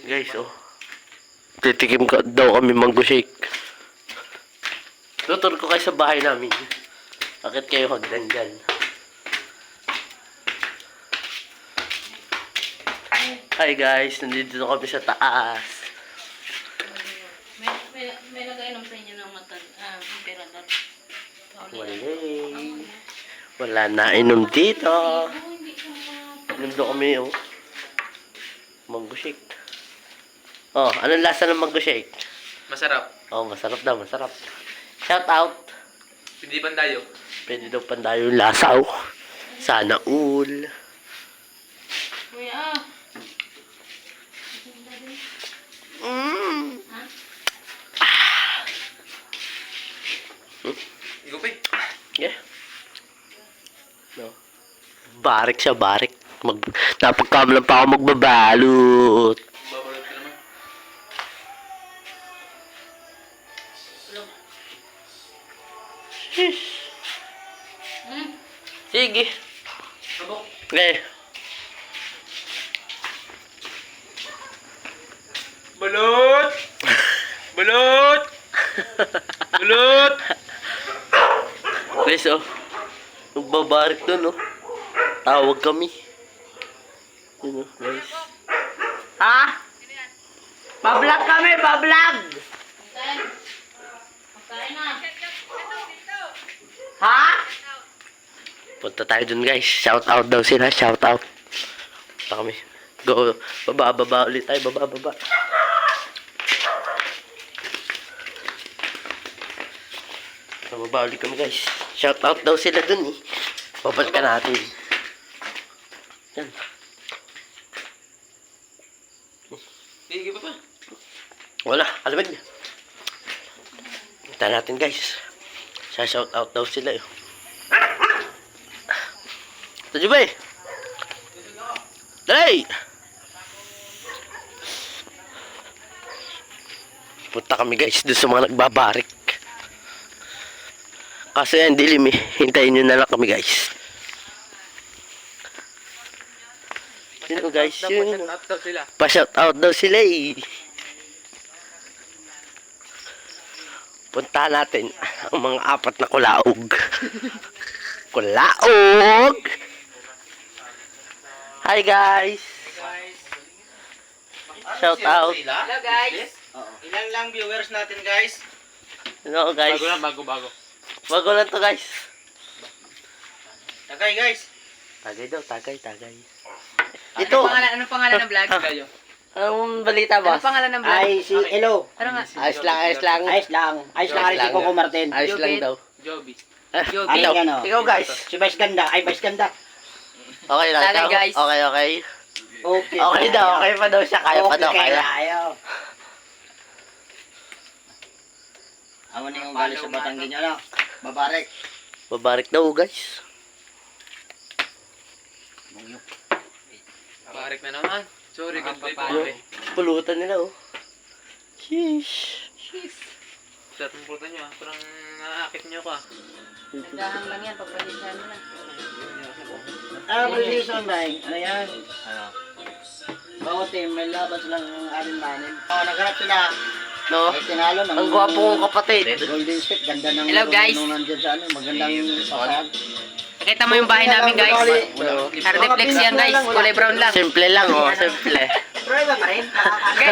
Guys, oh. Titikim ka daw kami mango shake. Tutur ko kayo sa bahay namin. Bakit kayo hagdan dyan? Hi guys, nandito na kami sa taas. May nag-ainom sa inyo ng emperador. Wala na inom dito. Inom daw kami, oh. Mango shake. Oh, anong lasa ng mango shake? Masarap. Oh, masarap daw, masarap. Shout out. Hindi pandayo. Pwede daw pandayo yung lasa, oh. Sana all. Kuya, Ikaw pa eh. Yeah. No. Barik siya, barik. Napagkamalan pa ako magbabalot. Babalot ka naman. Sige. Sabok. Eh. Balot! Balot! Balot! Guys, oh. Nagbabarik doon, oh. Tawag kami. Yun, oh, guys. Ha? Bablog kami, bablog! magkain na. Ha? Punta tayo dun, guys. Shout out daw sila, shout out. Punta kami. Go, baba ulit tayo, baba. Baba ulit kami, guys. Shout out daw sila dun, eh. Babalikan natin. Yan. Sige pa pa. Wala, alamig na. Punta natin, guys. Sa shout out daw sila, eh. Tadyo ba, eh? Dali! Punta kami, guys, doon sa mga nagbabarik. Kasi yan, dilim, eh. Hintayin nyo na lang kami, guys. Yun, guys, yun. Shout sila. Pa-shout out daw sila, eh. Punta natin ang mga apat na kulaog. Kulaog! Hi, guys! Shout out. Hello guys. Ilan lang viewers natin guys? Hello, guys. Bago lang, bago. Bago lang to, guys. Tagay guys. Tagay daw, tagay. Ito. Anong pangalan ng vlog? Tayo. Anong balita, Anong boss? pangalan ng vlog? Ay si Hello. Ano nga? Ayos lang. Ayos lang ari si Coco Martin. Ayos lang daw. Joby. Joby. Ay, ano? Ikaw, guys. Si Vice Ganda. Ay Vice Ganda. Okay lang. Tagay, ikaw? guys. Okay. Okay. Okay daw, okay pa daw siya. Kaya pa daw, kaya. Ayaw. Amo na yung galing sa Batanggin niya lang. Babarek. Babarik daw, guys. Barik na naman. Sorry, good boy pa. Pulutan nila, oh. Sheesh. Sa atong pulutan nyo, parang naakit nyo ka. Nagdahang lang yan. Pagpalisan mo lang. Precision dahil. Ano yan? Ano? Bawat team, may laban silang anin-manin. Nagharap sila. No? Ay tinalo ng... Ang gwapo kong kapatid. Golden State. Ganda ng... Hello, guys. Nung nandyan sa ano. Magandang pasag. Nakita mo yung bahay namin, guys. Hardiplex yan, guys. Kulay brown lang. Simple lang, oh. Simple. Pero iba pa rin. Okay.